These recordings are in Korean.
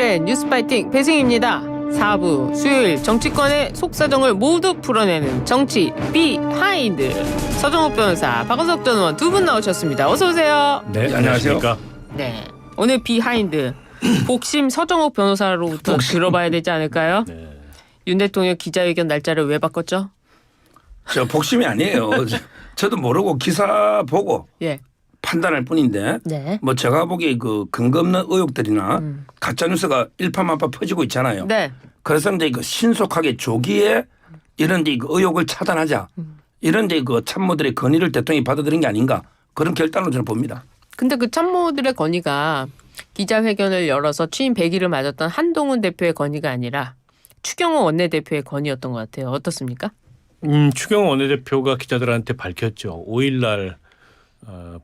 오늘의 뉴스파이팅 배승입니다. 4부 수요일 정치권의 속사정을 모두 풀어내는 정치 비하인드 서정욱 변호사, 박원석 전 의원 두 분 나오셨습니다. 어서 오세요. 네, 안녕하십니까. 네, 오늘 비하인드 복심 서정욱 변호사로부터 들어봐야 되지 않을까요? 네. 윤 대통령 기자회견 날짜를 왜 바꿨죠? 저 복심이 아니에요. 저도 모르고 기사 보고 예. 판단할 뿐인데 네. 뭐 제가 보기에 그 근거 없는 의혹들이나 가짜 뉴스가 일파만파 퍼지고 있잖아요. 네. 그래서 이제 그 신속하게 조기에 이런 이제 그 의혹을 차단하자. 이런 이제 그 참모들의 건의를 대통령이 받아들인 게 아닌가, 그런 결단으로 저는 봅니다. 근데 그 참모들의 건의가 기자회견을 열어서 취임 100일을 맞았던 한동훈 대표의 건의가 아니라 추경호 원내대표의 건의였던 것 같아요. 어떻습니까? 추경호 원내대표가 기자들한테 밝혔죠. 5일날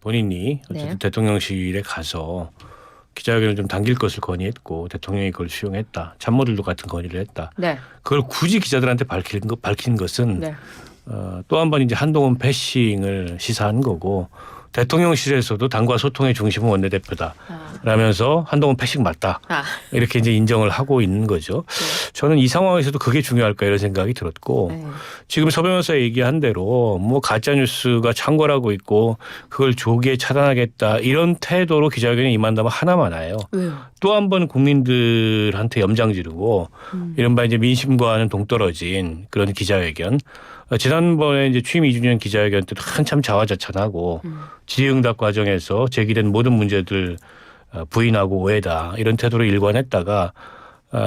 본인이 어쨌든 네. 대통령실에 가서 기자회견을 좀 당길 것을 건의했고 대통령이 그걸 수용했다. 참모들도 같은 건의를 했다. 네. 그걸 굳이 기자들한테 밝힌 것은 네. 또 한 번 이제 한동훈 패싱을 시사한 거고, 대통령실에서도 당과 소통의 중심은 원내대표다라면서 한동훈 패싱 맞다. 이렇게 이제 인정을 하고 있는 거죠. 네. 저는 이 상황에서도 그게 중요할까 이런 생각이 들었고, 네. 지금 서 변호사 얘기한 대로 뭐 가짜 뉴스가 창궐하고 있고 그걸 조기에 차단하겠다 이런 태도로 기자회견에 임한다면 하나만 왜요? 또 한 번 국민들한테 염장 지르고 이른바 이제 민심과는 동떨어진 그런 기자회견. 지난번에 이제 취임 2주년 기자회견 때도 한참 자화자찬하고 질의응답 과정에서 제기된 모든 문제들 부인하고 오해다 이런 태도로 일관했다가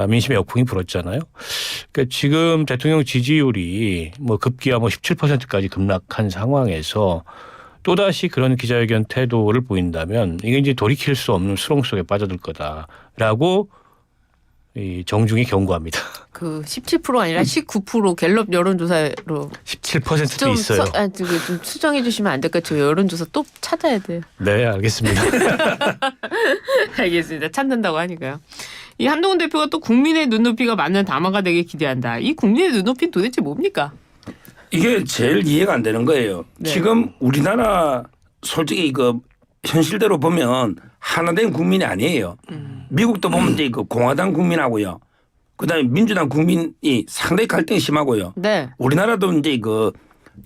민심의 역풍이 불었잖아요. 그러니까 지금 대통령 지지율이 뭐 급기야 뭐 17%까지 급락한 상황에서 또다시 그런 기자회견 태도를 보인다면 이게 이제 돌이킬 수 없는 수렁 속에 빠져들 거다라고 이 정중히 경고합니다. 그 17% 아니라 19% 갤럽 여론조사로 17%도 있어요. 좀 수정해 주시면 안 될까요? 저 여론조사 또 찾아야 돼요. 네, 알겠습니다. 알겠습니다. 찾는다고 하니까요. 이 한동훈 대표가 또 국민의 눈높이가 맞는 담화가 되길 기대한다. 이 국민의 눈높이는 도대체 뭡니까? 이게 제일 이해가 안 되는 거예요. 네. 지금 우리나라 솔직히 그 현실대로 보면 하나된 국민이 아니에요. 미국도 보면 이제 그 공화당 국민하고요, 그다음에 민주당 국민이 상당히 갈등이 심하고요. 네. 우리나라도 이제 그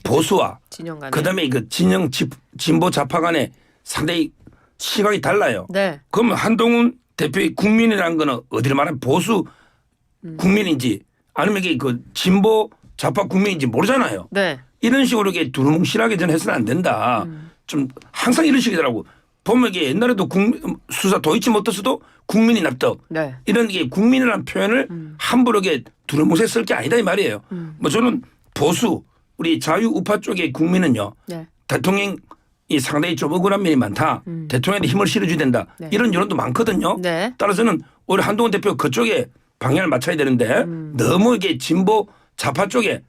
보수와 진영 간에. 그다음에 그 진영 진보 좌파 간에 상당히 시각이 달라요. 네. 그러면 한동훈 대표의 국민이라는 거는 어디를 말하면 보수 국민인지 아니면 이게 그 진보 좌파 국민인지 모르잖아요. 네. 이런 식으로 이게 두루뭉실하게 전 해서는 안 된다. 좀 항상 이런 식이더라고. 보면 이게 옛날에도 수사 도이치모터스도 국민이 납득. 네. 이런 게 국민이라는 표현을 함부로 이게 두루뭉실 쓸 게 아니다 이 말이에요. 뭐 저는 보수 우리 자유우파 쪽의 국민은요. 네. 대통령이 상당히 좀 억울한 면이 많다. 대통령한테 힘을 실어줘야 된다. 네. 이런 여론도 많거든요. 네. 따라서는 우리 한동훈 대표 그쪽에 방향을 맞춰야 되는데 너무 이게 진보 좌파 쪽에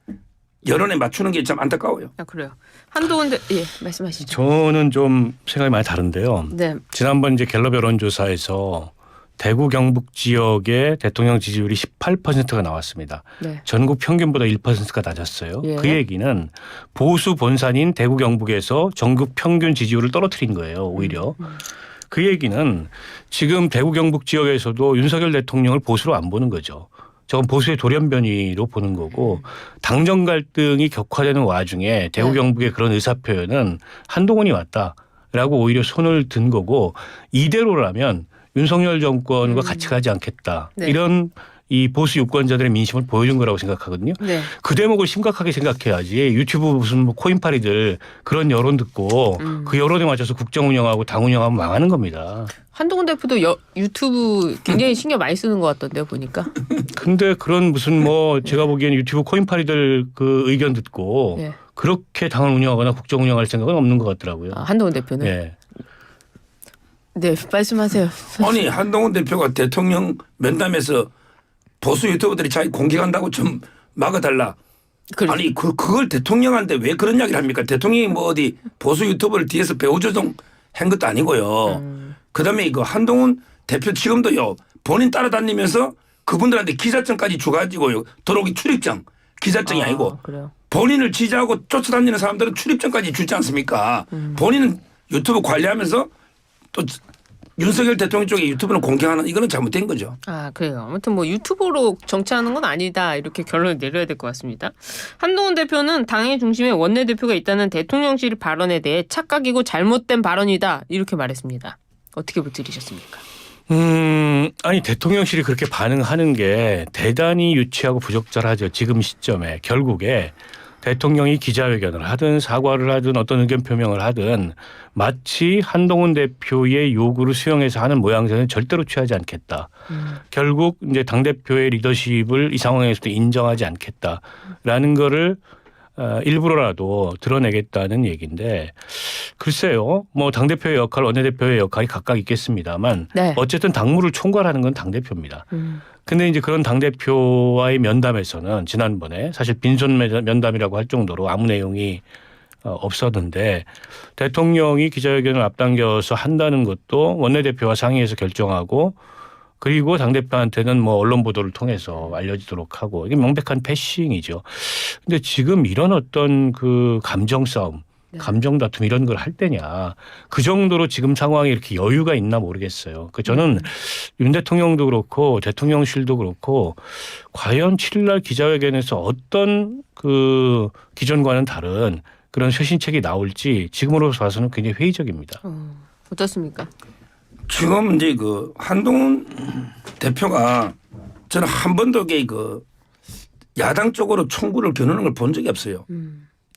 여론에 맞추는 게 참 안타까워요. 아, 그래요. 한동훈 예, 말씀하시죠. 저는 좀 생각이 많이 다른데요. 네. 지난번 이제 갤럽 여론조사에서 대구 경북 지역의 대통령 지지율이 18%가 나왔습니다. 네. 전국 평균보다 1%가 낮았어요. 예. 그 얘기는 보수 본산인 대구 경북에서 전국 평균 지지율을 떨어뜨린 거예요. 오히려. 그 얘기는 지금 대구 경북 지역에서도 윤석열 대통령을 보수로 안 보는 거죠. 저건 보수의 돌연변이로 보는 거고, 당정 갈등이 격화되는 와중에 대구 경북의 그런 의사표현은 한동훈이 왔다라고 오히려 손을 든 거고, 이대로라면 윤석열 정권과 같이 가지 않겠다. 네. 이런 이 보수 유권자들의 민심을 보여준 거라고 생각하거든요. 네. 그 대목을 심각하게 생각해야지 유튜브 무슨 뭐 코인파리들 그런 여론 듣고 그 여론에 맞춰서 국정 운영하고 당 운영하면 망하는 겁니다. 한동훈 대표도 유튜브 굉장히 신경 많이 쓰는 것 같던데요, 보니까. 근데 그런 무슨 뭐 제가 보기에는 유튜브 코인파리들 그 의견 듣고 예. 그렇게 당을 운영하거나 국정 운영할 생각은 없는 것 같더라고요. 아, 한동훈 대표는. 네. 네, 말씀하세요. 아니 한동훈 대표가 대통령 면담에서 보수 유튜버들이 자기 공격한다고 좀 막아달라. 그래. 아니 그걸 대통령한테 왜 그런 이야기를 합니까? 대통령이 뭐 어디 보수 유튜버를 뒤에서 배후 조종한 것도 아니고요. 그다음에 그 한동훈 대표 지금도요 본인 따라다니면서 그분들한테 기자증까지 줘가지고요. 들어오기 출입증 기자증이 아니고 그래요. 본인을 지지하고 쫓아다니는 사람들은 출입증까지 주지 않습니까? 본인은 유튜브 관리하면서 또 윤석열 대통령 쪽에 유튜브는 공개하는 이거는 잘못된 거죠. 아, 그래요. 아무튼 뭐 유튜브로 정치하는 건 아니다. 이렇게 결론을 내려야 될 것 같습니다. 한동훈 대표는 당의 중심에 원내대표가 있다는 대통령실 발언에 대해 착각이고 잘못된 발언이다. 이렇게 말했습니다. 어떻게 들으셨습니까? 아니 대통령실이 그렇게 반응하는 게 대단히 유치하고 부적절하죠. 지금 시점에 결국에 대통령이 기자회견을 하든 사과를 하든 어떤 의견 표명을 하든 마치 한동훈 대표의 요구를 수용해서 하는 모양새는 절대로 취하지 않겠다. 결국 이제 당 대표의 리더십을 이 상황에서도 인정하지 않겠다라는 거를 일부러라도 드러내겠다는 얘기인데 글쎄요. 뭐 당대표의 역할, 원내대표의 역할이 각각 있겠습니다만 네. 어쨌든 당무를 총괄하는 건 당대표입니다. 근데 이제 그런 당대표와의 면담에서는 지난번에 사실 빈손 면담이라고 할 정도로 아무 내용이 없었는데 대통령이 기자회견을 앞당겨서 한다는 것도 원내대표와 상의해서 결정하고 그리고 당대표한테는 뭐 언론 보도를 통해서 알려지도록 하고 이게 명백한 패싱이죠. 근데 지금 이런 어떤 그 감정 싸움, 감정 다툼 이런 걸 할 때냐. 그 정도로 지금 상황에 이렇게 여유가 있나 모르겠어요. 그 저는 윤 대통령도 그렇고 대통령실도 그렇고 과연 7일 날 기자회견에서 어떤 그 기존과는 다른 그런 쇄신책이 나올지 지금으로서 봐서는 굉장히 회의적입니다. 어떻습니까? 지금 이제 그 한동훈 대표가 저는 한 번도 그 야당 쪽으로 총구를 겨누는 걸 본 적이 없어요.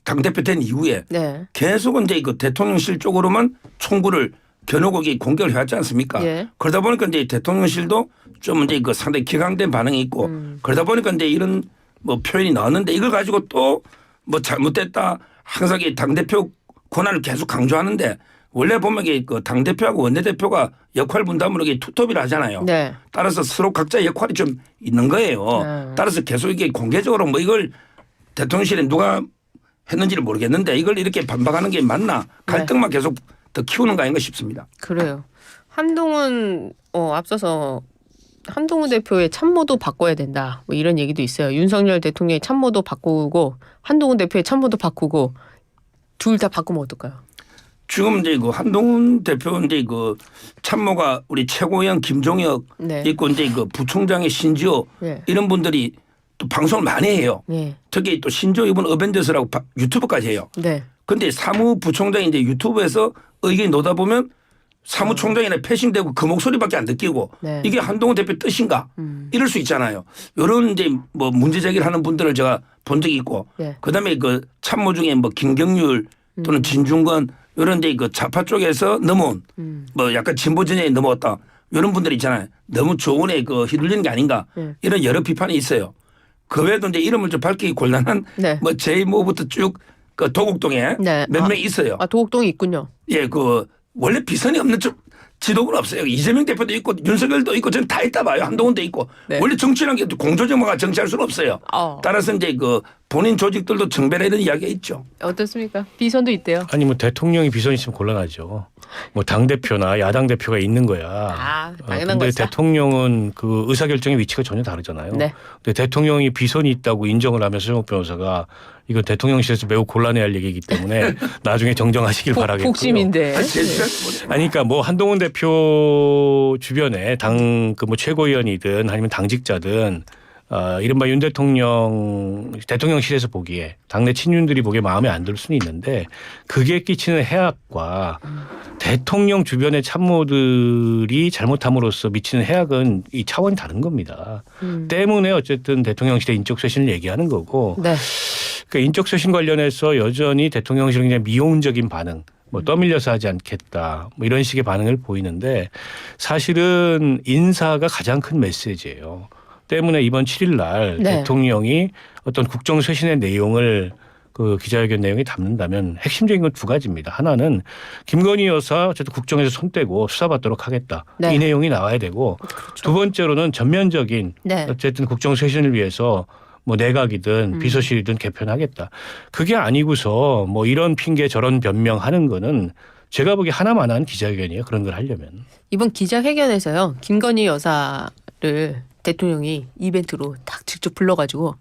당대표 된 이후에 네. 계속 이제 그 대통령실 쪽으로만 총구를 겨누고 공격을 해왔지 않습니까? 예. 그러다 보니까 이제 대통령실도 좀 이제 그 상당히 기강된 반응이 있고 그러다 보니까 이제 이런 뭐 표현이 나왔는데 이걸 가지고 또 뭐 잘못됐다 항상 이 당대표 권한을 계속 강조하는데 원래 보면 그 당대표하고 원내대표가 역할 분담으로 투톱이라 하잖아요. 네. 따라서 서로 각자의 역할이 좀 있는 거예요. 따라서 계속 이게 공개적으로 뭐 이걸 대통령실에 누가 했는지를 모르겠는데 이걸 이렇게 반박하는 게 맞나 갈등만 계속 더 키우는 거 아닌가 싶습니다. 그래요. 한동훈 앞서서 한동훈 대표의 참모도 바꿔야 된다. 뭐 이런 얘기도 있어요. 윤석열 대통령의 참모도 바꾸고 한동훈 대표의 참모도 바꾸고 둘 다 바꾸면 어떨까요? 지금 이제 그 한동훈 대표 이제 그 참모가 우리 최고위원 김종혁 네. 있고 이제 그 부총장의 신지호 네. 이런 분들이 또 방송을 많이 해요. 네. 특히 또 신지호 이분 어벤져스라고 유튜브까지 해요. 네. 그런데 사무부총장이 이제 유튜브에서 의견이 나오다 보면 사무총장이나 패싱되고 그 목소리밖에 안 느끼고 네. 이게 한동훈 대표 뜻인가 이럴 수 있잖아요. 이런 이제 뭐 문제 제기를 하는 분들을 제가 본 적이 있고 네. 그다음에 그 참모 중에 뭐 김경률 또는 진중권 이런 이제 그 좌파 쪽에서 넘어온 뭐 약간 진보 진영에 넘어왔다 이런 분들 있잖아요. 너무 조언에 그 휘둘리는 게 아닌가 이런 여러 비판이 있어요. 그 외에도 이제 이름을 좀 밝히기 곤란한 네. 뭐 제이모부터 쭉 그 도곡동에 네. 몇 명 있어요. 아, 도곡동이 있군요. 예, 그 원래 비선이 없는 지도부는 없어요. 이재명 대표도 있고 윤석열도 있고 저는 다 있다 봐요. 한동훈도 있고 네. 원래 정치라는 게 공조정마가 정치할 수는 없어요. 따라서 이제 그 본인 조직들도 정배라 이런 이야기가 있죠. 어떻습니까? 비선도 있대요. 아니 뭐 대통령이 비선 있으면 곤란하죠. 뭐 당 대표나 야당 대표가 있는 거야. 아, 당연한 근데 거죠. 대통령은 그 의사결정의 위치가 전혀 다르잖아요. 네. 근데 대통령이 비선이 있다고 인정을 하면서 서정욱 변호사가 이거 대통령실에서 매우 곤란해할 얘기이기 때문에 나중에 정정하시길 바라겠고요. 복심인데. 아니 그러니까 뭐 한동훈 대표 주변에 당 그 뭐 최고위원이든 아니면 당직자든 이른바 윤 대통령실에서 보기에 당내 친윤들이 보기에 마음에 안 들 수는 있는데 그게 끼치는 해악과 대통령 주변의 참모들이 잘못함으로써 미치는 해악은 이 차원이 다른 겁니다. 때문에 어쨌든 대통령실의 인적 쇄신을 얘기하는 거고 네. 그러니까 인적 쇄신 관련해서 여전히 대통령실은 그냥 미온적인 반응 뭐 떠밀려서 하지 않겠다 뭐 이런 식의 반응을 보이는데 사실은 인사가 가장 큰 메시지예요. 때문에 이번 7일 날 네. 대통령이 어떤 국정 쇄신의 내용을 그 기자회견 내용이 담는다면 핵심적인 건 두 가지입니다. 하나는 김건희 여사 어쨌든 국정에서 손 떼고 수사받도록 하겠다. 네. 이 내용이 나와야 되고 두 번째로는 전면적인 네. 어쨌든 국정 쇄신을 위해서 뭐 내각이든 비서실이든 개편하겠다. 그게 아니고서 뭐 이런 핑계 저런 변명하는 거는 제가 보기에 하나만한 기자회견이에요. 그런 걸 하려면. 이번 기자회견에서요. 김건희 여사를 대통령이 이벤트로 딱 직접 불러가지고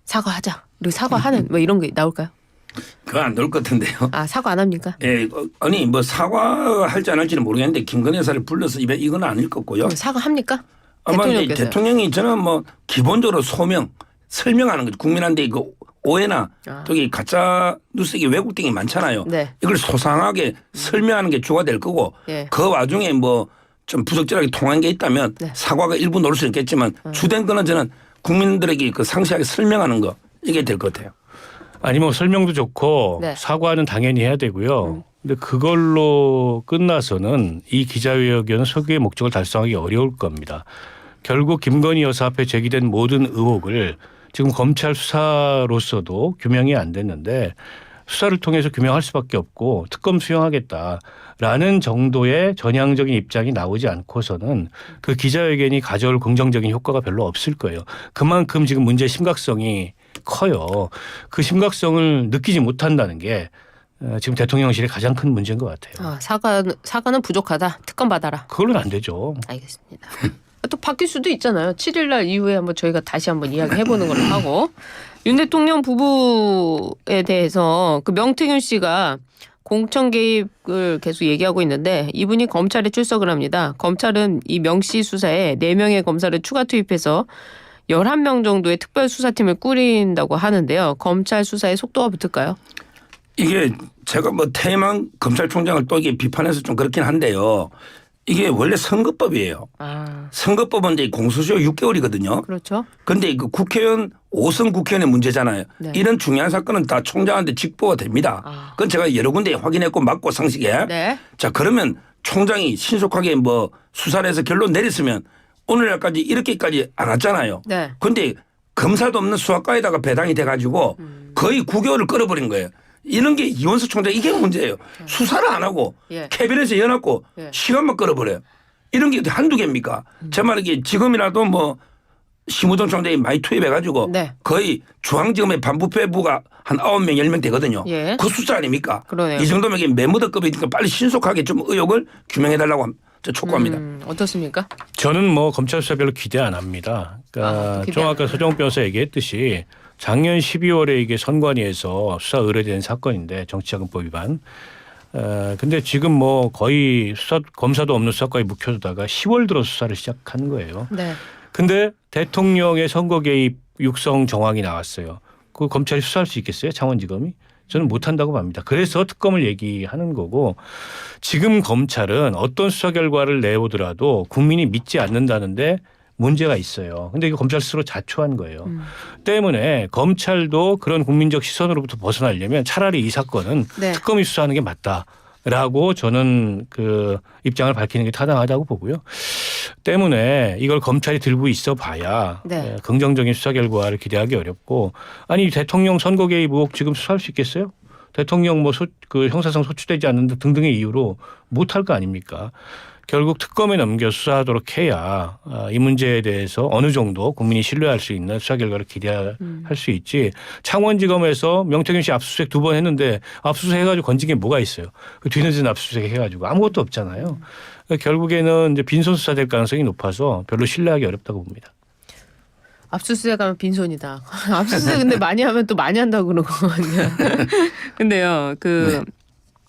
사과하자. 그리고 사과하는 뭐 이런 게 나올까요? 그거 안 될 것 같은데요. 아, 사과 안 합니까? 예, 아니 뭐 사과할지 안 할지는 모르겠는데 김건희 여사를 불러서 이건 아닐 것 같고요. 사과합니까? 아마 이제 대통령께서요. 대통령이 저는 뭐 기본적으로 설명하는 거죠. 국민한테 그 오해나 저기 가짜 뉴스 이게 왜곡된 게 많잖아요. 네. 이걸 소상하게 설명하는 게 주가 될 거고 예. 그 와중에 뭐 좀 부적절하게 통한 게 있다면 네. 사과가 일부 놓을 수 있겠지만 주된 거는 저는 국민들에게 그 상세하게 설명하는 거 이게 될 것 같아요. 아니 뭐 설명도 좋고 네. 사과는 당연히 해야 되고요. 근데 그걸로 끝나서는 이 기자회견은 설계의 목적을 달성하기 어려울 겁니다. 결국 김건희 여사 앞에 제기된 모든 의혹을 지금 검찰 수사로서도 규명이 안 됐는데 수사를 통해서 규명할 수밖에 없고 특검 수용하겠다라는 정도의 전향적인 입장이 나오지 않고서는 그 기자회견이 가져올 긍정적인 효과가 별로 없을 거예요. 그만큼 지금 문제의 심각성이 커요. 그 심각성을 느끼지 못한다는 게 지금 대통령실의 가장 큰 문제인 것 같아요. 아, 사과는 부족하다. 특검 받아라. 그걸로는 안 되죠. 알겠습니다. 또 바뀔 수도 있잖아요. 7일날 이후에 한번 저희가 다시 한번 이야기해보는 걸로 하고 윤 대통령 부부에 대해서 그 명태균 씨가 공천 개입을 계속 얘기하고 있는데 이분이 검찰에 출석을 합니다. 검찰은 이 명 씨 수사에 4명의 검사를 추가 투입해서 11명 정도의 특별수사팀을 꾸린다고 하는데요. 검찰 수사에 속도가 붙을까요? 이게 제가 뭐 퇴임한 검찰총장을 또 이게 비판해서 좀 그렇긴 한데요. 이게 원래 선거법이에요. 아, 선거법은 이제 공소시효 6개월이거든요. 그렇죠. 그런데 그 국회의원 5선 국회의원의 문제잖아요. 네. 이런 중요한 사건은 다 총장한테 직보가 됩니다. 아. 그건 제가 여러 군데 확인했고 맞고 상식에. 네. 자 그러면 총장이 신속하게 뭐 수사를 해서 결론 내렸으면 오늘날까지 이렇게까지 안 왔잖아요. 네. 그런데 검사도 없는 수사과에다가 배당이 돼가지고 거의 9개월을 끌어버린 거예요. 이런 게 이원석 총장 이게 문제예요. 수사를 안 하고 예. 캐비넷에 여놨고 예. 시간만 끌어버려요. 이런 게 한두 개입니까? 제 말은 이게 지금이라도 뭐 심우동 총장이 많이 투입해가지고 네. 거의 중앙지검의 반부패부가 한 9명 10명 되거든요. 예. 그 숫자 아닙니까? 그러네요. 이 정도면 이게 매무더급이니까 빨리 신속하게 좀 의혹을 규명해달라고 촉구합니다. 어떻습니까? 저는 뭐 검찰 수사 별로 기대 안 합니다. 아, 그러니까 기대 좀 안 아까 서정 변호사 얘기했듯이 작년 12월에 이게 선관위에서 수사 의뢰된 사건인데 정치자금법 위반. 근데 지금 뭐 거의 검사도 없는 수사과에 묵혀두다가 10월 들어 수사를 시작한 거예요. 네. 근데 대통령의 선거 개입 육성 정황이 나왔어요. 그 검찰이 수사할 수 있겠어요? 창원지검이? 저는 못한다고 봅니다. 그래서 특검을 얘기하는 거고 지금 검찰은 어떤 수사 결과를 내오더라도 국민이 믿지 않는다는데 문제가 있어요. 근데 이거 검찰 스스로 자초한 거예요. 때문에 검찰도 그런 국민적 시선으로부터 벗어나려면 차라리 이 사건은 네. 특검이 수사하는 게 맞다라고 저는 그 입장을 밝히는 게 타당하다고 보고요. 때문에 이걸 검찰이 들고 있어 봐야 네. 긍정적인 수사 결과를 기대하기 어렵고 아니 대통령 선거 개입 의혹 지금 수사할 수 있겠어요? 대통령 뭐 그 형사상 소추되지 않는다 등등의 이유로 못할 거 아닙니까? 결국 특검에 넘겨 수사하도록 해야 이 문제에 대해서 어느 정도 국민이 신뢰할 수 있는 수사 결과를 기대할 수 있지. 창원지검에서 명태균 씨 압수수색 2번 했는데 압수수색 해가지고 건진 게 뭐가 있어요. 그 뒤늦은 압수수색 해가지고 아무것도 없잖아요. 그러니까 결국에는 이제 빈손 수사될 가능성이 높아서 별로 신뢰하기 어렵다고 봅니다. 압수수색 하면 빈손이다. 압수수색 근데 많이 하면 또 많이 한다고 그러거든요. 근데요, 그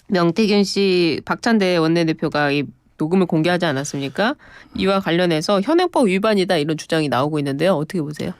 명태균 씨 박찬대 원내대표가 이 녹음을 공개하지 않았습니까? 이와 관련해서 현행법 위반이다 이런 주장이 나오고 있는데요. 어떻게 보세요?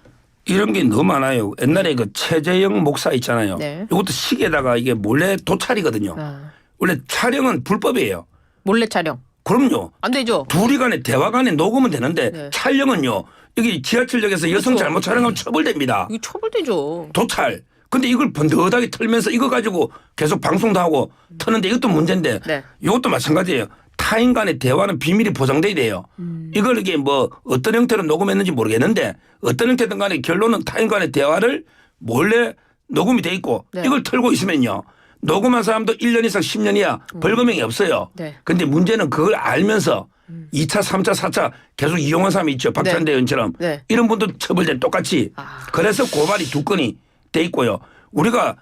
이런 게 너무 많아요. 옛날에 그 최재형 목사 있잖아요. 네. 이것도 시계에다가 이게 몰래 도찰이거든요. 아, 원래 촬영은 불법이에요. 몰래 촬영. 그럼요. 안 되죠. 둘이 간에 대화 간에 녹음은 되는데 네. 촬영은요. 여기 지하철역에서 여성 그렇죠. 잘못 촬영하면 처벌됩니다. 이거 처벌되죠. 도찰. 근데 이걸 번듯하게 털면서 이거 가지고 계속 방송도 하고 터는데 이것도 문제인데 네. 이것도 마찬가지예요. 타인 간의 대화는 비밀이 보장돼야 돼요. 이걸 이게 뭐 어떤 형태로 녹음했는지 모르겠는데 어떤 형태든 간에 결론은 타인 간의 대화를 몰래 녹음이 돼 있고 네. 이걸 털고 있으면요. 녹음한 사람도 1년 이상 10년 이하 벌금형이 없어요. 네. 근데 문제는 그걸 알면서 2차, 3차, 4차 계속 이용한 사람이 있죠. 박찬대 의원처럼. 네. 이런 분도 처벌된 똑같이. 아. 그래서 고발이 2건이 돼 있고요. 우리가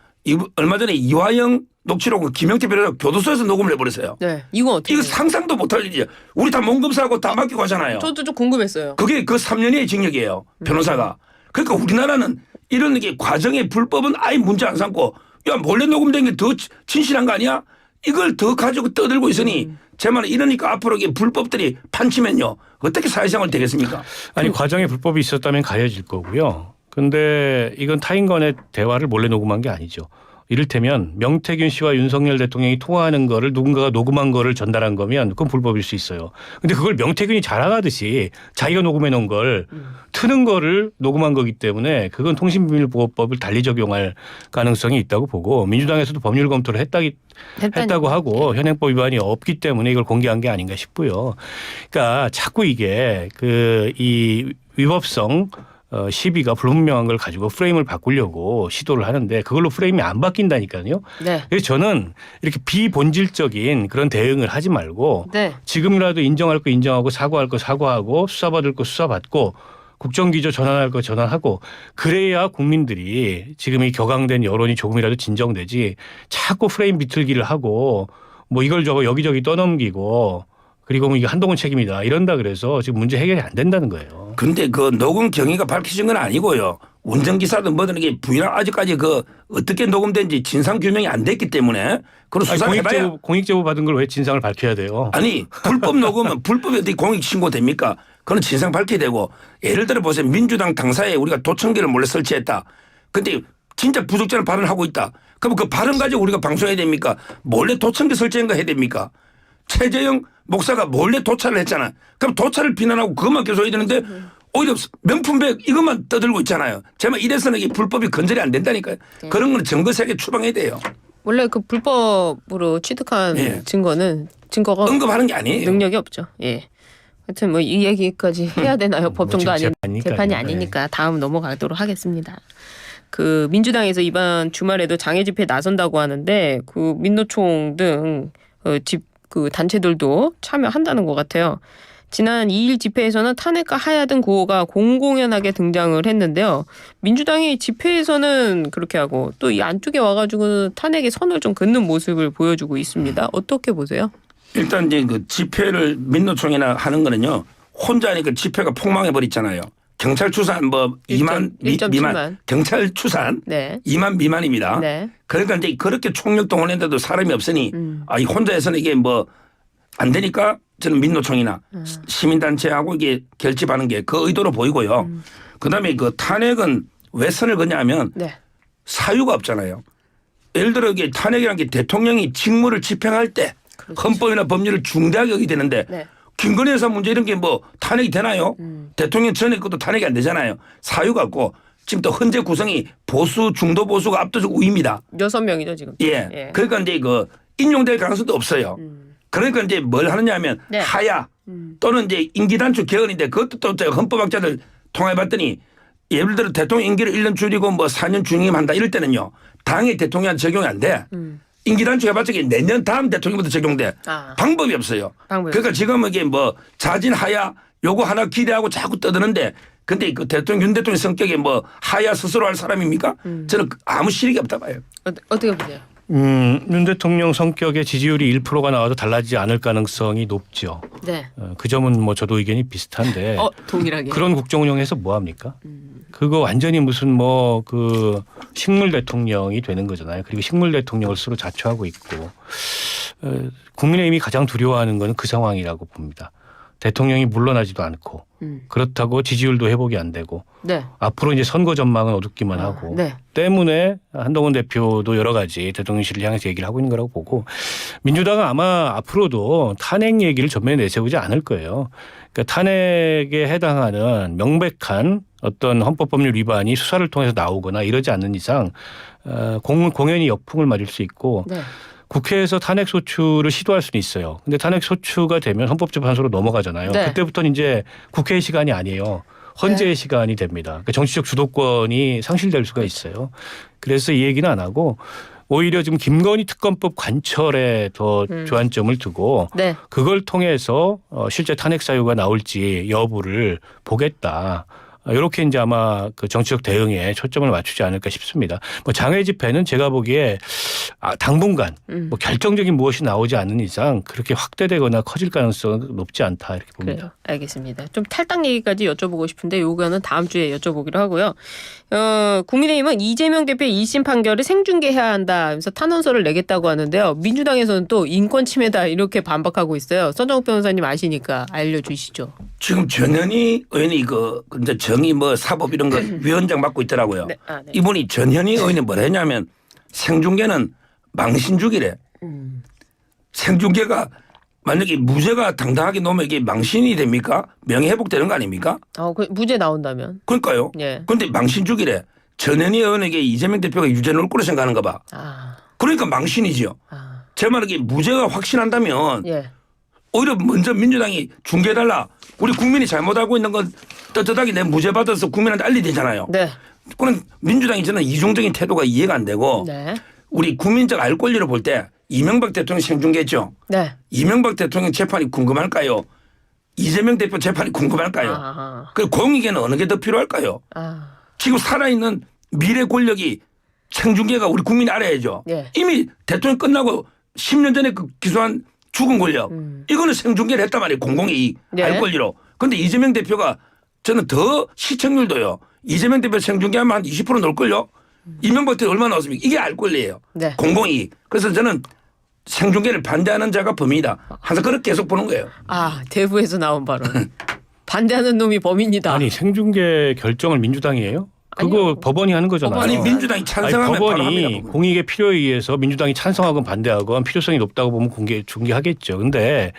얼마 전에 이화영 녹취록 김영태 변호사 교도소에서 녹음을 해버렸어요. 네. 이거 어떻게? 이거 해요? 상상도 못할 일이죠. 우리 다 몸검사하고 다 맡기고 하잖아요. 저도 좀 궁금했어요. 그게 그 3년의 징역이에요. 변호사가. 그러니까 우리나라는 이런 게 과정의 불법은 아예 문제 안 삼고 야 몰래 녹음된 게 더 진실한 거 아니야? 이걸 더 가지고 떠들고 있으니 제 말은 이러니까 앞으로 이게 불법들이 판치면요 어떻게 사회생활 되겠습니까? 아니 과정에 불법이 있었다면 가려질 거고요. 근데 이건 타인 간의 대화를 몰래 녹음한 게 아니죠. 이를테면 명태균 씨와 윤석열 대통령이 통화하는 거를 누군가가 녹음한 거를 전달한 거면 그건 불법일 수 있어요. 근데 그걸 명태균이 자랑하듯이 자기가 녹음해 놓은 걸 트는 거를 녹음한 거기 때문에 그건 통신비밀보호법을 달리 적용할 가능성이 있다고 보고 민주당에서도 법률 검토를 했다고 하고 현행법 위반이 없기 때문에 이걸 공개한 게 아닌가 싶고요. 그러니까 자꾸 이게 이 위법성 시비가 불분명한 걸 가지고 프레임을 바꾸려고 시도를 하는데 그걸로 프레임이 안 바뀐다니까요. 네. 그래서 저는 이렇게 비본질적인 그런 대응을 하지 말고 네. 지금이라도 인정할 거 인정하고 사과할 거 사과하고 수사받을 거 수사받고 국정기조 전환할 거 전환하고 그래야 국민들이 지금 이 격앙된 여론이 조금이라도 진정되지 자꾸 프레임 비틀기를 하고 뭐 이걸 저거 여기저기 떠넘기고 그리고 뭐 이게 한동훈 책임이다 이런다 그래서 지금 문제 해결이 안 된다는 거예요. 근데 그 녹음 경위가 밝혀진 건 아니고요. 운전기사든 뭐든 이게 부인한 아직까지 그 어떻게 녹음된지 진상 규명이 안 됐기 때문에 그런 수사를 해봐야. 공익제보 받은 걸 왜 진상을 밝혀야 돼요? 아니 불법 녹음은 불법이 어떻게 공익신고 됩니까? 그건 진상 밝혀야 되고 예를 들어 보세요. 민주당 당사에 우리가 도청기를 몰래 설치했다. 근데 진짜 부적절한 발언을 하고 있다. 그럼 그 발언 가지고 우리가 방송해야 됩니까? 몰래 도청기 설치한 거 해야 됩니까? 최재형 목사가 몰래 도찰을 했잖아. 그럼 도찰을 비난하고 그것만 계속 해야 되는데 오히려 명품백 이것만 떠들고 있잖아요. 제가 이래서는 이게 불법이 건절이 안 된다니까요. 그런 건 증거세계 추방해야 돼요. 원래 그 불법으로 취득한 증거가 언급하는 게 아니에요. 능력이 없죠. 예. 하여튼 뭐 이 얘기까지 해야 되나요? 법정도 지금 아닌 재판이니까요. 재판이 아니니까 다음 넘어가도록 하겠습니다. 그 민주당에서 이번 주말에도 장애 집회 나선다고 하는데 그 민노총 등 그 단체들도 참여한다는 것 같아요. 지난 2일 집회에서는 탄핵과 하야 등 구호가 공공연하게 등장을 했는데요. 민주당이 집회에서는 그렇게 하고 또 이 안쪽에 와가지고 탄핵의 선을 좀 긋는 모습을 보여주고 있습니다. 어떻게 보세요? 일단 이제 그 집회를 민노총이나 하는 거는요. 혼자 하니까 집회가 폭망해 버렸잖아요. 경찰 추산 뭐 2만 미만 경찰 추산 네. 2만 미만입니다. 네. 그러니까 이제 그렇게 총력 동원했는데도 사람이 없으니 이 혼자서는 이게 뭐 안 되니까 저는 민노총이나 시민단체하고 이게 결집하는 게 그 의도로 보이고요. 그다음에 그 탄핵은 왜 선을 긋냐면 네. 사유가 없잖아요. 예를 들어 이게 탄핵이라는 게 대통령이 직무를 집행할 때 그렇죠. 헌법이나 법률을 중대하게 여기 되는데 네. 김건희 여사 문제 이런 게 뭐 탄핵이 되나요? 대통령 전에 것도 탄핵이 안 되잖아요. 사유가 없고 지금 또 현재 구성이 보수 중도 보수가 압도적 우위입니다. 6명이죠 지금. 예. 그러니까 이제 그 인용될 가능성도 없어요. 그러니까 이제 뭘 하느냐 하면 네. 하야 또는 이제 임기단축 개헌인데 그것도 또 헌법학자들 통화해봤더니 예를 들어 대통령 임기를 1년 줄이고 뭐 4년 중임한다 이럴 때는요. 당의 대통령한테 적용이 안 돼. 임기단축 해봤자 내년 다음 대통령부터 적용돼. 방법이 없어요. 그러니까 지금 이게 뭐 자진 하야 요거 하나 기대하고 자꾸 떠드는데 근데 그 대통령 윤 대통령 성격에 뭐 하야 스스로 할 사람입니까? 저는 아무 실익이 없다 봐요. 어떻게 보세요? 윤 대통령 성격의 지지율이 1%가 나와도 달라지지 않을 가능성이 높죠. 네. 그 점은 뭐 저도 의견이 비슷한데 동일하게. 그런 국정 운영에서 뭐 합니까? 그거 완전히 무슨 뭐 그 식물 대통령이 되는 거잖아요. 그리고 식물 대통령을 스스로 자처하고 있고 국민의힘이 가장 두려워하는 건 그 상황이라고 봅니다. 대통령이 물러나지도 않고 그렇다고 지지율도 회복이 안 되고 네. 앞으로 이제 선거 전망은 어둡기만 하고 네. 때문에 한동훈 대표도 여러 가지 대통령실을 향해서 얘기를 하고 있는 거라고 보고 민주당은 아마 앞으로도 탄핵 얘기를 전면에 내세우지 않을 거예요. 그러니까 탄핵에 해당하는 명백한 어떤 헌법법률 위반이 수사를 통해서 나오거나 이러지 않는 이상 공연히 역풍을 맞을 수 있고 네. 국회에서 탄핵 소추를 시도할 수는 있어요. 근데 탄핵 소추가 되면 헌법재판소로 넘어가잖아요. 네. 그때부터는 이제 국회의 시간이 아니에요. 헌재의 시간이 됩니다. 그러니까 정치적 주도권이 상실될 수가 있어요. 그래서 이 얘기는 안 하고 오히려 지금 김건희 특검법 관철에 더 주안점을 두고 네. 그걸 통해서 실제 탄핵 사유가 나올지 여부를 보겠다. 이렇게 이제 아마 그 정치적 대응에 초점을 맞추지 않을까 싶습니다. 뭐 장외 집회는 제가 보기에 당분간 뭐 결정적인 무엇이 나오지 않는 이상 그렇게 확대되거나 커질 가능성은 높지 않다 이렇게 봅니다. 그래요. 알겠습니다. 좀 탈당 얘기까지 여쭤보고 싶은데 요거는 다음 주에 여쭤보기로 하고요. 국민의힘은 이재명 대표의 1심 판결을 생중계해야 한다 하면서 탄원서를 내겠다고 하는데요. 민주당에서는 또 인권 침해다 이렇게 반박하고 있어요. 서정욱 변호사님 아시니까 알려주시죠. 지금 전현희 의원이 이제 정의 뭐 사법 이런 거 위원장 맡고 있더라고요. 네. 이분이 전현희 의원이 뭐라 했냐면 생중계는 망신주기래. 생중계가 만약에 무죄가 당당하게 나오면 이게 망신이 됩니까? 명예회복되는 거 아닙니까? 그 무죄 나온다면. 그러니까요. 예. 그런데 망신주기래. 전현희 의원에게 이재명 대표가 유죄 넣을 거로 생각하는가 봐. 그러니까 망신이지요. 제 말은 이게 무죄가 확신한다면 예. 오히려 먼저 민주당이 중계해달라. 우리 국민이 잘못 알고 있는 건 떳떳하게 내 무죄 받아서 국민한테 알려야 되잖아요. 네. 그건 민주당이 저는 이중적인 태도가 이해가 안 되고 네. 우리 국민적 알 권리를 볼 때 이명박 대통령 생중계했죠. 네. 이명박 대통령 재판이 궁금할까요? 이재명 대표 재판이 궁금할까요? 그 공익에는 어느 게 더 필요할까요? 지금 살아있는 미래 권력이 생중계가 우리 국민이 알아야죠. 예. 이미 대통령 끝나고 10년 전에 그 기소한 죽은 권력 이거는 생중계를 했단 말이에요. 공공이 네. 알 권리로. 그런데 이재명 대표가 저는 더 시청률도요. 이재명 대표 생중계하면 한 20% 넣을걸요. 이명박 대표 얼마나 나왔습니까? 이게 알 권리예요. 네. 공공이. 그래서 저는 생중계를 반대하는 자가 범인이다. 항상 그렇게 계속 보는 거예요. 대부에서 나온 발언. 반대하는 놈이 범인이다. 아니 생중계 결정을 민주당이 해요? 그거 아니요. 법원이 하는 거잖아요. 아니 민주당이 찬성하면 바로 법원이 합니다. 공익의 필요에 의해서 민주당이 찬성하건 반대하건 필요성이 높다고 보면 중계하겠죠. 근데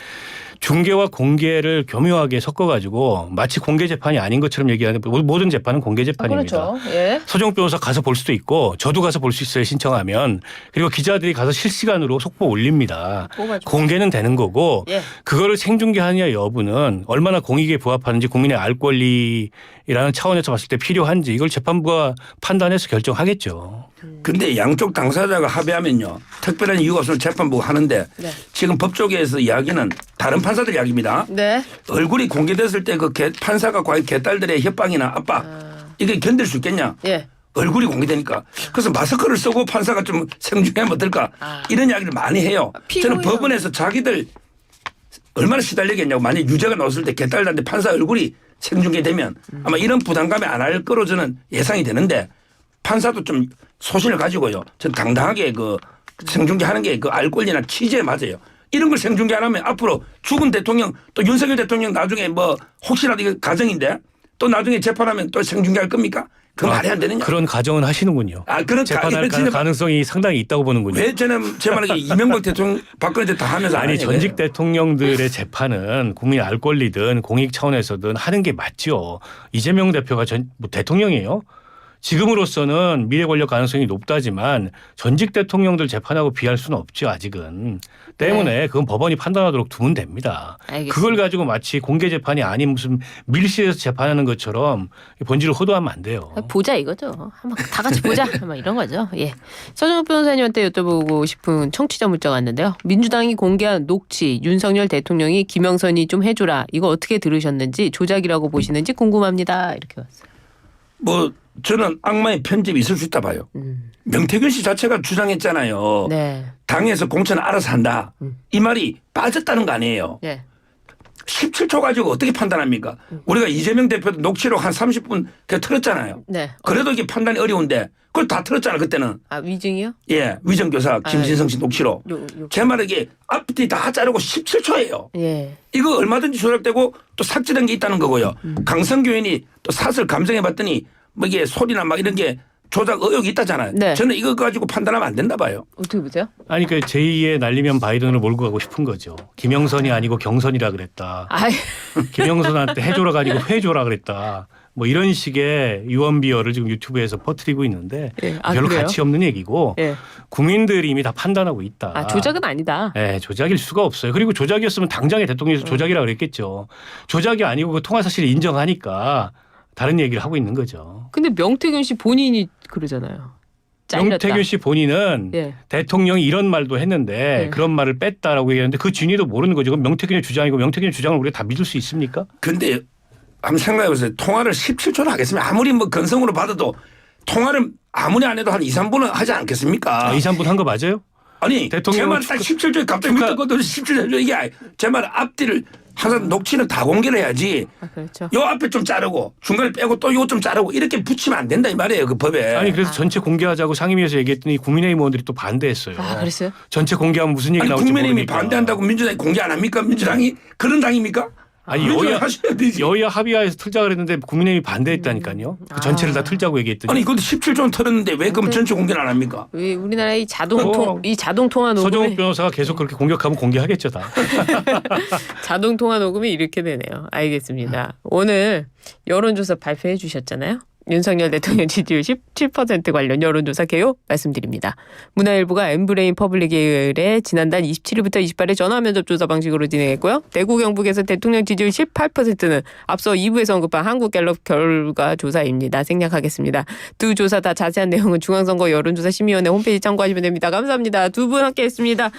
중계와 공개를 교묘하게 섞어가지고 마치 공개 재판이 아닌 것처럼 얘기하는데 모든 재판은 공개 재판입니다. 그렇죠. 예. 서정욱 변호사 가서 볼 수도 있고 저도 가서 볼 수 있어요. 신청하면. 그리고 기자들이 가서 실시간으로 속보 올립니다. 뽑아줘. 공개는 되는 거고 예. 그거를 생중계하느냐 여부는 얼마나 공익에 부합하는지 국민의 알 권리라는 차원에서 봤을 때 필요한지 이걸 재판부가 판단해서 결정하겠죠. 근데 양쪽 당사자가 합의하면요. 특별한 이유가 없으면 재판부가 하는데 네. 지금 법조계에서 이야기는 다른 판사들 이야기입니다. 네. 얼굴이 공개됐을 때 그 판사가 과연 개딸들의 협박이나 압박 이게 견딜 수 있겠냐. 예. 얼굴이 공개되니까. 그래서 마스크를 쓰고 판사가 좀 생중계하면 어떨까. 이런 이야기를 많이 해요. 저는 피고인은- 법원에서 자기들 얼마나 시달리겠냐고. 만약 유죄가 나왔을 때 개딸들한테 판사 얼굴이 생중계되면 아마 이런 부담감이 안 할 거로 저는 예상이 되는데 판사도 좀 소신을 가지고요. 저는 당당하게 그 생중계하는 게 그 알 권리나 취지에 맞아요. 이런 걸 생중계 안 하면 앞으로 죽은 대통령 또 윤석열 대통령 나중에 뭐 혹시라도 이거 가정인데 또 나중에 재판하면 또 생중계할 겁니까? 그 말이 안 되느냐. 그런 가정은 하시는군요. 그런 재판할 가능성이 상당히 있다고 보는군요. 왜 저는 제 말에 이명박 대통령 박근혜 대 다 하면서 안 아니 하냐고요. 전직 대통령들의 재판은 국민 알 권리든 공익 차원에서든 하는 게 맞죠. 이재명 대표가 뭐 대통령이에요. 지금으로서는 미래 권력 가능성이 높다지만 전직 대통령들 재판하고 비할 수는 없죠. 아직은. 때문에 그건 법원이 판단하도록 두면 됩니다. 알겠습니다. 그걸 가지고 마치 공개 재판이 아닌 무슨 밀실에서 재판하는 것처럼 본질을 호도하면 안 돼요. 보자 이거죠. 한번 다 같이 보자. 막 이런 거죠. 예. 서정욱 변호사님한테 여쭤보고 싶은 청취자 문자가 왔는데요. 민주당이 공개한 녹취 윤석열 대통령이 김영선이 좀 해줘라. 이거 어떻게 들으셨는지 조작이라고 보시는지 궁금합니다. 이렇게 왔어요. 뭐 저는 악마의 편집이 있을 수 있다 봐요. 명태균 씨 자체가 주장했잖아요. 네. 당에서 공천을 알아서 한다. 이 말이 빠졌다는 거 아니에요. 예. 17초 가지고 어떻게 판단합니까? 우리가 이재명 대표도 녹취록 한 30분 그냥 틀었잖아요. 네. 그래도 이게 판단이 어려운데 그걸 다 틀었잖아 그때는. 위증이요? 예, 위정교사 김진성 씨 녹취록. 제 말은 이게 앞뒤 다 자르고 17초예요. 예. 이거 얼마든지 조작되고 또 삭제된 게 있다는 거고요. 강성규 의원이 또 사설 감정해봤더니 뭐 이게 소리나 막 이런 게 조작 의혹이 있다잖아요. 네. 저는 이거 가지고 판단하면 안 된다 봐요. 어떻게 보세요? 아니 그 제2의 날리면 바이든으로 몰고 가고 싶은 거죠. 김영선이 아니고 경선이라 그랬다. 김영선한테 해줘라가 아니고 회줘라 그랬다. 뭐 이런 식의 유언비어를 지금 유튜브에서 퍼뜨리고 있는데 예. 별로 그래요? 가치 없는 얘기고 예. 국민들이 이미 다 판단하고 있다. 조작은 아니다. 네, 조작일 수가 없어요. 그리고 조작이었으면 당장에 대통령에서 조작이라 그랬겠죠. 조작이 아니고 그 통화 사실을 인정하니까 다른 얘기를 하고 있는 거죠. 근데 명태균 씨 본인이 그러잖아요. 잘렸다. 명태균 씨 본인은 예. 대통령이 이런 말도 했는데 예. 그런 말을 뺐다라고 얘기하는데 그 진위도 모르는 거죠. 그럼 명태균의 주장이고 명태균의 주장을 우리가 다 믿을 수 있습니까? 근데 한번 생각해보세요. 통화를 17초로 하겠습니다. 아무리 뭐 건성으로 받아도 통화를 아무리 안 해도 한 2, 3분은 하지 않겠습니까? 2, 3분 한 거 맞아요? 아니 대통령은 제 말 딱 17조에 갑자기 밑에 것도 17조 이게 제 말 앞뒤를 항상 녹취는 다 공개를 해야지. 그렇죠. 요 앞에 좀 자르고 중간에 빼고 또 요 좀 자르고 이렇게 붙이면 안 된다 이 말이에요 그 법에. 아니 그래서 전체 공개하자고 상임위에서 얘기했더니 국민의힘 의원들이 또 반대했어요. 그랬어요? 전체 공개하면 무슨 얘기 아니 나올지 국민의힘이 모르니까. 반대한다고 민주당이 공개 안 합니까? 민주당이 그런 당입니까? 아니 민주당 하셔야 되지. 여야 합의하에서 틀자 그랬는데 국민의힘이 반대했다니까요. 그 전체를 다 틀자고 얘기했더니. 아니 그것도 17조는 털었는데 왜 그럼 전체 공개를 안 합니까? 왜 우리나라의 이 자동 통화 녹음이 서정욱 변호사가 계속 그렇게 공격하면 공개하겠죠 다. 자동 통화 녹음이 이렇게 되네요. 알겠습니다. 오늘 여론조사 발표해 주셨잖아요. 윤석열 대통령 지지율 17% 관련 여론조사 개요 말씀드립니다. 문화일보가 엠브레인 퍼블릭의 지난달 27일부터 28일 전화 면접 조사 방식으로 진행했고요. 대구 경북에서 대통령 지지율 18%는 앞서 2부에서 언급한 한국갤럽 결과 조사입니다. 생략하겠습니다. 두 조사 다 자세한 내용은 중앙선거 여론조사 심의위원회 홈페이지 참고하시면 됩니다. 감사합니다. 두 분 함께했습니다.